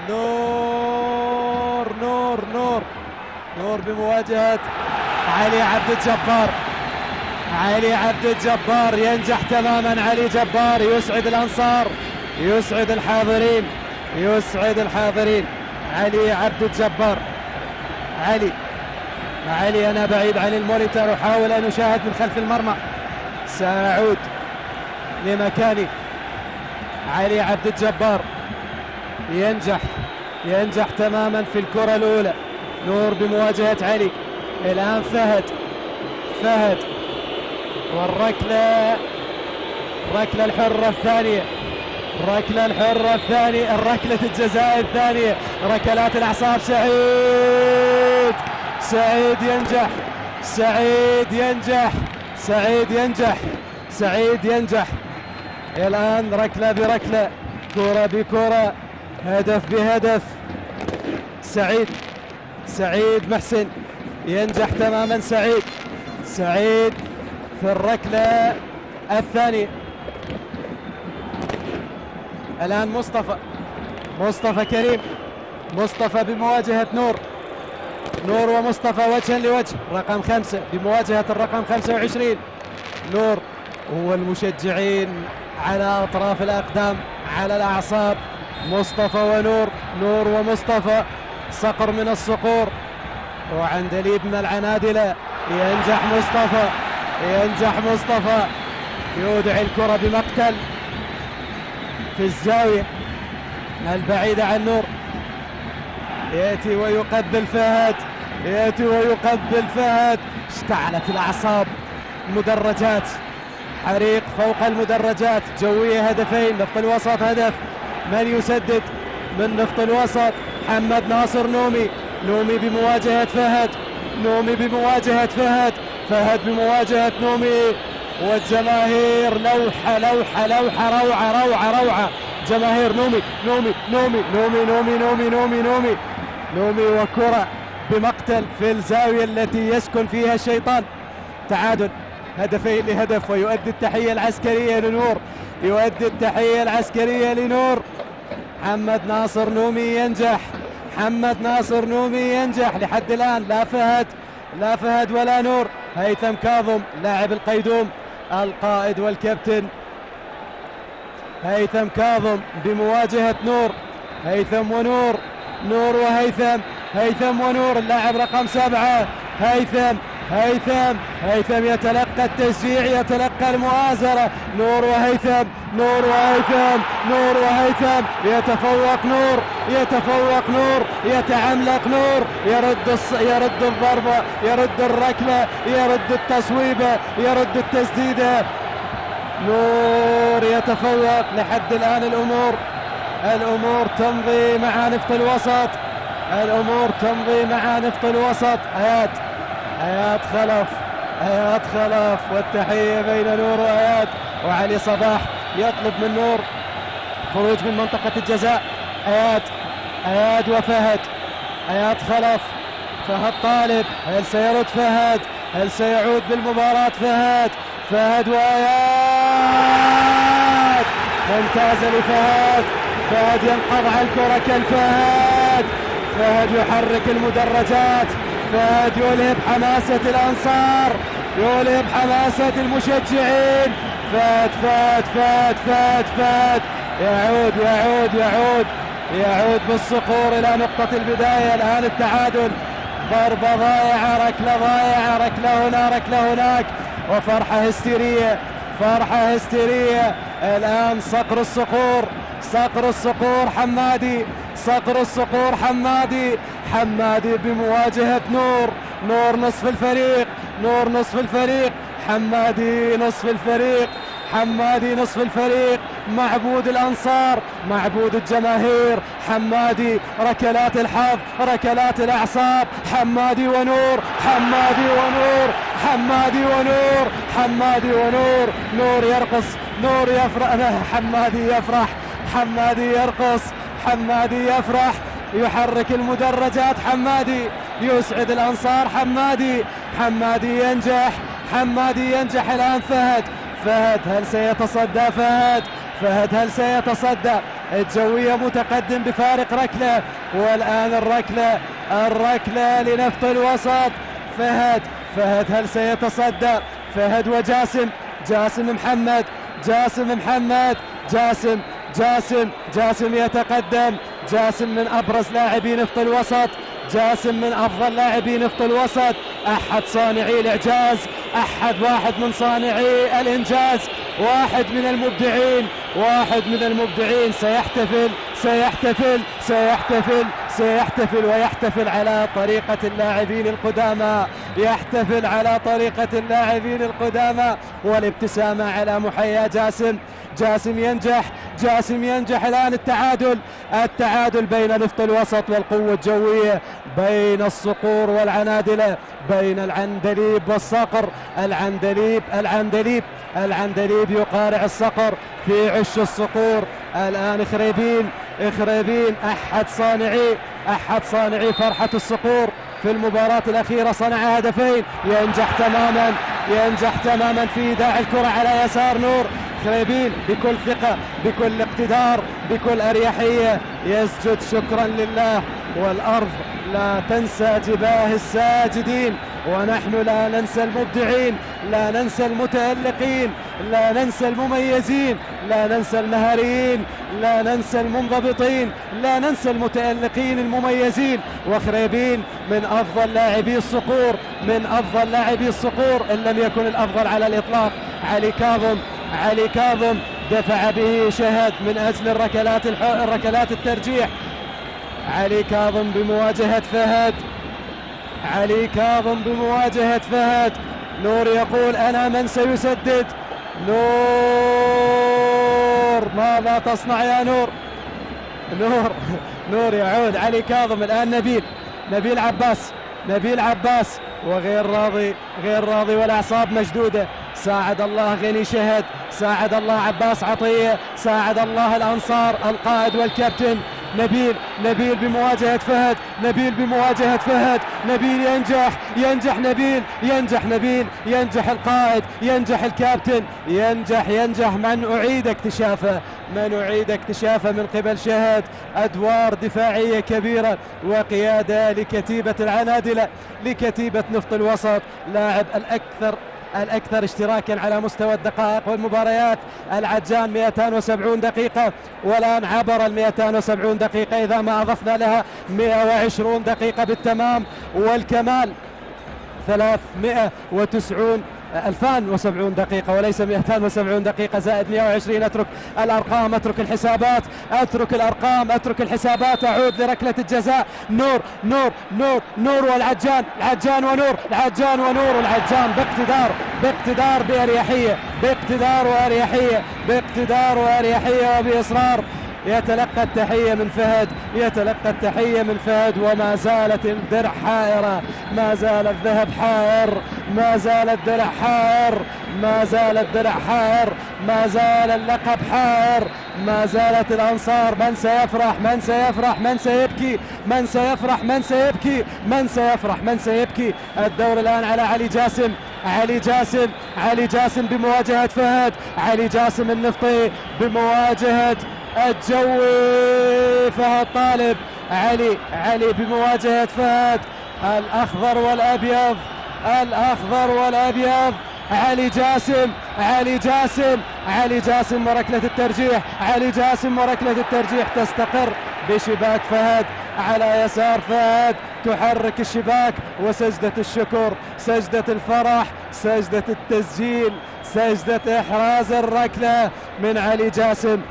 نور نور نور نور بمواجهة علي عبد الجبار. علي عبد الجبار ينجح تماما. علي جبار يسعد الأنصار، يسعد الحاضرين، يسعد الحاضرين. علي عبد الجبار. علي أنا بعيد عن المونيتور، أحاول أن أشاهد من خلف المرمى. سأعود لمكاني. علي عبد الجبار ينجح تماما في الكرة الأولى. نور بمواجهة علي. الآن فهد والركلة، الركلة الحرة الثانية، الركلة الحرة الثانية، الركلة الجزاء الثانية. ركلات الأعصاب. سعيد ينجح، سعيد ينجح. الآن ركلة بركلة، كرة بكرة، هدف بهدف. سعيد محسن ينجح تماما. سعيد في الركلة الثانية. الآن مصطفى كريم. مصطفى بمواجهة نور ومصطفى وجها لوجه. رقم 5 بمواجهة الرقم 25. نور هو المشجعين على أطراف الأقدام، على الأعصاب. مصطفى ونور، نور ومصطفى، صقر من الصقور وعندليب من العنادلة. ينجح مصطفى يودع الكرة بمقتل في الزاوية البعيدة عن نور. يأتي ويقبل فهد. اشتعلت الأعصاب. مدرجات، حريق فوق المدرجات. جوية هدفين، نفط الوسط هدف. من يسدد من نفط الوسط؟ محمد ناصر نومي بمواجهة فهد بمواجهة نومي. والجماهير روعة. جماهير نومي وكرة بمقتل في الزاوية التي يسكن فيها الشيطان. تعادل، هدفين لهدف. ويؤدي التحية العسكرية لنور. محمد ناصر نومي ينجح. لحد الآن لا فهد ولا نور. هيثم كاظم لاعب القيدوم، القائد والكابتن. هيثم كاظم بمواجهة نور. هيثم ونور، نور وهيثم، هيثم ونور. اللاعب رقم 7 هيثم يتلقى التشجيع، يتلقى المؤازرة. نور وهيثم. يتفوق نور، يتعملق نور. يرد الضربة، يرد الركلة، يرد التصويبة، يرد التسديدة. نور يتفوق. لحد الآن الأمور تمضي مع نفط الوسط. آيات خلف والتحية بين نور وآيات. وعلي صباح يطلب من نور خروج من منطقة الجزاء. آيات وفهد. آيات خلف، فهد طالب. هل سيرد فهد؟ هل سيعود بالمباراة فهد وآيات؟ ممتازة لفهد. فهد ينقض على الكرة كالفهد. فهد يحرك المدرجات. فهد يلهب حماسة الأنصار، يلهب حماسة المشجعين. فهد يعود بالصقور إلى نقطة البداية. الآن التعادل، ضربة ضائعة، ركلة ضائعة، ركلة هنا ركلة هناك، وفرحة هستيرية. الآن صقر الصقور حمادي بمواجهة نور نصف الفريق. حمادي نصف الفريق. معبود الأنصار، معبود الجماهير. حمادي، ركلات الحظ، ركلات الأعصاب. حمادي ونور. نور يرقص، نور يفرح. حمادي يرقص، حمادي يفرح، يحرك المدرجات. حمادي يسعد الأنصار. حمادي ينجح. الآن فهد هل سيتصدى؟ فهد هل سيتصدى؟ الجوية متقدم بفارق ركلة. والآن الركلة لنفط الوسط. فهد هل سيتصدى؟ فهد وجاسم، جاسم يتقدم. جاسم من أبرز لاعبي نفط الوسط، جاسم من أفضل لاعبي نفط الوسط، أحد صانعي الإعجاز، واحد من صانعي الإنجاز، واحد من المبدعين. سيحتفل ويحتفل على طريقة اللاعبين القدامى، والابتسامة على محيا جاسم. جاسم ينجح الآن التعادل بين نفط الوسط والقوة الجوية، بين الصقور والعنادلة، بين العندليب والصقر. العندليب يقارع الصقر في عش الصقور. الآن إخريبين أحد صانعي فرحة الصقور في المباراة الأخيرة، صنع هدفين. ينجح تماما في إيداع الكرة على يسار نور. إخريبين بكل ثقة، بكل اقتدار، بكل أريحية يسجد شكرا لله. والأرض لا تنسى جباه الساجدين، ونحن لا ننسى المبدعين، لا ننسى المتألقين، لا ننسى المميزين، لا ننسى المهاريين، لا ننسى المنضبطين، لا ننسى المتألقين المميزين. وخريبين من أفضل لاعبي الصقور، إن لم يكن الأفضل على الإطلاق. علي كاظم دفع به شهد من أجل الركلات الترجيح. علي كاظم بمواجهة فهد. نور يقول أنا من سيسدد. نور ماذا تصنع يا نور؟ نور يعود. علي كاظم الآن نبيل عباس وغير راضي والأعصاب مشدودة. ساعد الله غني شهد، ساعد الله عباس عطية، ساعد الله الأنصار القائد والكابتن. نبيل بمواجهة فهد. نبيل ينجح القائد، ينجح الكابتن، ينجح من أعيد اكتشافه من قبل شهد. أدوار دفاعية كبيرة وقيادة لكتيبة العنادلة، لكتيبة نفط الوسط. لاعب الأكثر اشتراكا على مستوى الدقائق والمباريات، العجان 270 دقيقة، والآن عبر 270 دقيقة إذا ما أضفنا لها 120 دقيقة بالتمام والكمال، 2070 دقيقة وليس 270 دقيقة زائد 120. أترك الأرقام، أترك الحسابات، أعود لركلة الجزاء. نور والعجان، العجان ونور. العجان باقتدار باقتدار وأريحية وبإصرار يتلقى التحية من فهد. وما زالت الدرع حائرة، ما زال الذهب حائر، ما زال الدرع حائر، ما زال اللقب حائر، ما زالت الأنصار من سيفرح، من سيبكي. الدور الآن على علي جاسم بمواجهة فهد. علي جاسم النفطي بمواجهة الجوي فهد طالب. علي بمواجهة فهد. الأخضر والأبيض. علي جاسم وركلة الترجيح تستقر بشباك فهد على يسار فهد، تحرك الشباك. وسجدة الشكر، سجدة الفرح، سجدة التسجيل، سجدة إحراز الركلة من علي جاسم.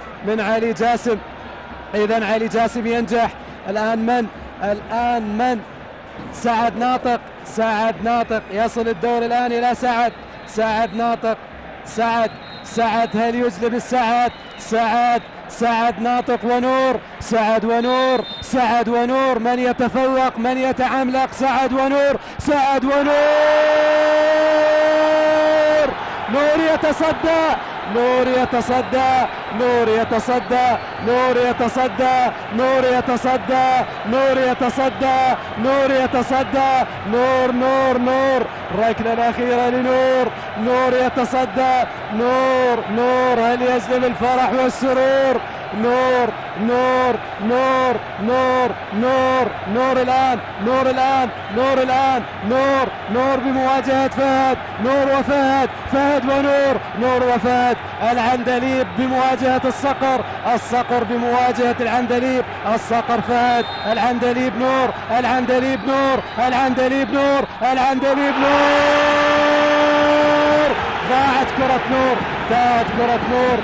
إذن علي جاسم ينجح. الآن من؟ سعد ناطق يصل الدور الآن إلى سعد ناطق. سعد هل يجلب السعد؟ سعد ناطق ونور. سعد ونور من يتفوق، من يتعملق؟ سعد ونور. نور يتصدى. الركلة الأخيرة لنور. نور يتصدى. نور هل يجلب الفرح والسرور؟ نور نور نور نور نور نور الآن، نور الآن، نور الآن، نور نور بمواجهة فهد، نور وفهد، فهد ونور، نور وفهد. العندليب بمواجهة الصقر، الصقر بمواجهة العندليب، الصقر فهد، العندليب نور، العندليب نور، العندليب نور، العندليب نور. ضاعت كرة نور، تاهت كرة نور.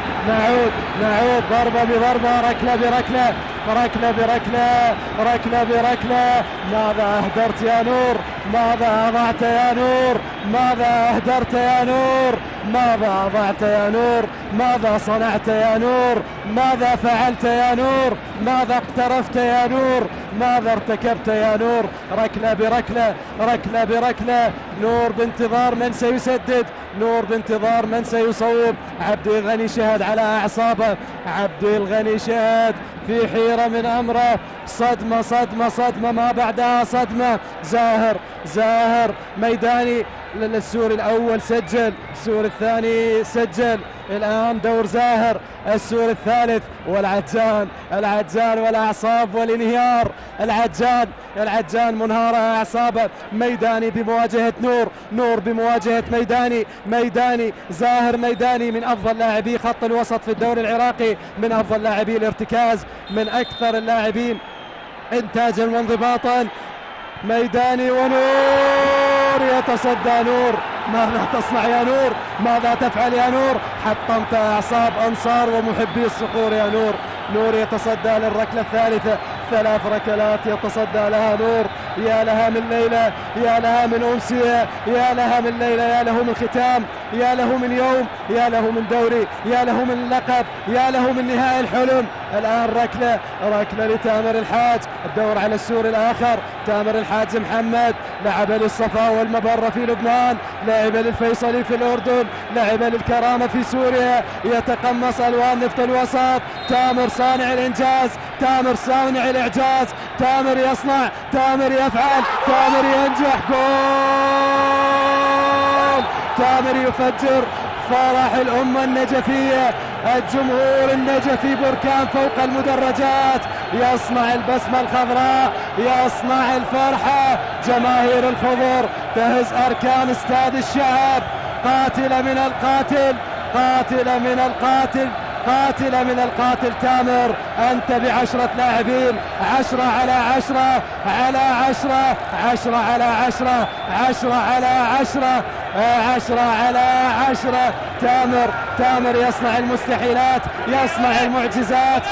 نعود ضربة بضربة، ركلة بركلة، ركلة بركلة، ركلة بركلة. ماذا أهدرت يا نور؟ ماذا أضعت يا نور؟ ماذا أهدرت يا نور؟ ماذا أضعت يا نور؟ ماذا صنعت يا نور؟ ماذا فعلت يا نور؟ ماذا اقترفت يا نور؟ ماذا ارتكبت يا نور؟ ركلة بركلة، ركلة بركلة. نور بانتظار من سيسدد، نور بانتظار من سيصوب. عبدي الغني شهد على أعصابه، عبدي الغني شهد في حيرة من أمره. صدمة صدمة صدمة ما بعدها صدمة. زاهر ميداني للسور الأول سجل، السور الثاني سجل، الآن دور زاهر السور الثالث. والعجان والأعصاب والانهيار. العجان منهارة أعصابه. ميداني بمواجهة نور بمواجهة ميداني زاهر. ميداني من أفضل لاعبي خط الوسط في الدوري العراقي، من أفضل لاعبي الارتكاز، من أكثر اللاعبين إنتاجا وانضباطا. ميداني ونور، يتصدى نور. ماذا تصنع يا نور؟ ماذا تفعل يا نور؟ حطمت أعصاب أنصار ومحبي الصقور يا نور. نور يتصدى للركلة الثالثة، 3 ركلات يتصدى لها نور. يا لها من ليلة، يا لها من أمسية، يا لها من ليلة، يا له من ختام، يا له من يوم، يا له من دوري، يا له من لقب، يا له من نهائي الحلم. الآن ركلة لتامر الحاج. الدور على السور الآخر. تامر الحاج محمد لعب للصفا والمبرة في لبنان، لعب للفيصلي في الأردن، لعب للكرامة في سوريا، يتقمص ألوان نفط الوسط. تامر صانع الإنجاز، تامر صانع الإعجاز، تامر يصنع، تامر يفعل، تامر ينجح. جول! تامر يفجر فرح الأمة النجفية، الجمهور النجفي بركان فوق المدرجات، يصنع البسمة الخضراء، يصنع الفرحة. جماهير الخضر تهز أركان استاد الشعب. قاتل من القاتل، قاتل من القاتل، قاتل من القاتل. تامر أنت ب10 لاعبين، 10 على 10 على 10، 10 على 10، 10 على 10، 10 على 10. تامر يصنع المستحيلات، يصنع المعجزات.